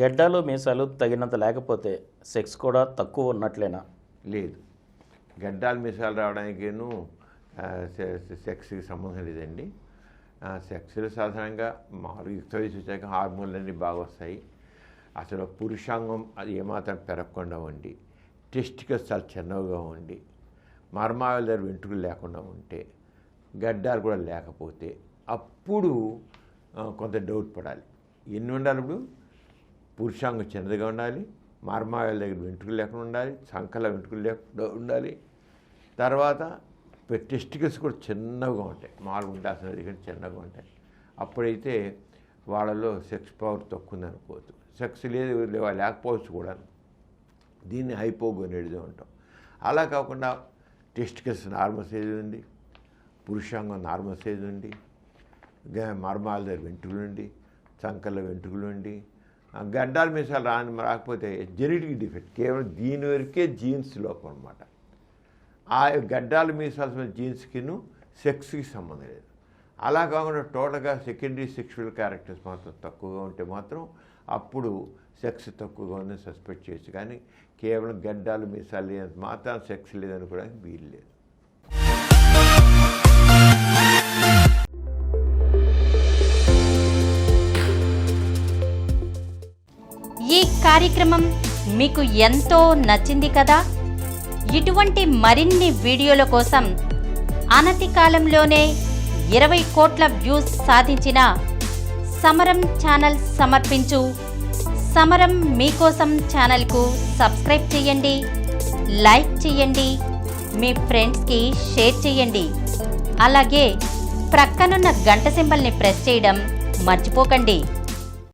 గెడ్డాలు మీసాలు తగినంత లేకపోతే సెక్స్ కూడా తక్కువ ఉన్నట్లేనా? లేదు, గడ్డాలు మీసాలు రావడానికేను సెక్స్కి సంబంధం లేదండి. సెక్స్లో సాధారణంగా మామూలు యుక్త వయసు వచ్చాక హార్మోన్లన్నీ బాగా వస్తాయి. అసలు పురుషాంగం అది ఏమాత్రం పెరగకుండా ఉండి, టెస్టికల్స్ చాలా చిన్నవిగా ఉండి, మర్మాల దగ్గర వెంట్రుకలు లేకుండా ఉంటే, గడ్డాలు కూడా లేకపోతే అప్పుడు కొంత డౌట్ పడాలి. ఎన్ని ఉండాలి? ఇప్పుడు పురుషాంగం చిన్నదిగా ఉండాలి, మర్మాల దగ్గర వెంట్రుకలు లేకుండా ఉండాలి, సంకల వెంట్రుకలు లేకుండా ఉండాలి, తర్వాత టెస్టికల్స్ కూడా చిన్నగా ఉంటాయి, మామూలుగా ఉండాల్సినది కానీ చిన్నగా ఉంటాయి. అప్పుడైతే వాళ్ళలో సెక్స్ పవర్ తక్కువ ఉంది అనుకోవచ్చు. సెక్స్ లేకపోవచ్చు కూడా. దీన్ని హైపోగోనైడిజం అంటాం. అలా కాకుండా టెస్టికల్స్ నార్మల్ సైజ్ ఉంది, పురుషాంగం నార్మల్ సైజ్ ఉంది, మర్మాల దగ్గర వెంట్రుకలు ఉండి, సంకల వెంట్రుకలు ఉండి, గడ్డాల మీసాలు రాకపోతే జెనెటిక్ డిఫెక్ట్, కేవలం దీని వరకే జీన్స్ లోపం అనమాట. ఆ గడ్డాల మీసాల్సిన జీన్స్కిను సెక్స్కి సంబంధం లేదు. అలా కాకుండా టోటల్గా సెకండరీ సెక్షువల్ క్యారెక్టర్స్ మాత్రం తక్కువగా ఉంటే మాత్రం అప్పుడు సెక్స్ తక్కువగా ఉందని సస్పెక్ట్ చేయొచ్చు. కానీ కేవలం గడ్డాలు మీసాలు లేనంత మాత్రం సెక్స్ లేదనుకోవడానికి వీలు లేదు. ఈ కార్యక్రమం మీకు ఎంతో నచ్చింది కదా? ఇటువంటి మరిన్ని వీడియోల కోసం అనతి కాలంలోనే 20 కోట్ల వ్యూస్ సాధించిన సమరం ఛానల్ సమర్పించు సమరం మీకోసం ఛానల్కు సబ్స్క్రైబ్ చేయండి, లైక్ చేయండి, మీ ఫ్రెండ్స్కి షేర్ చేయండి. అలాగే ప్రక్కనున్న గంట సింబల్ని ప్రెస్ చేయడం మర్చిపోకండి.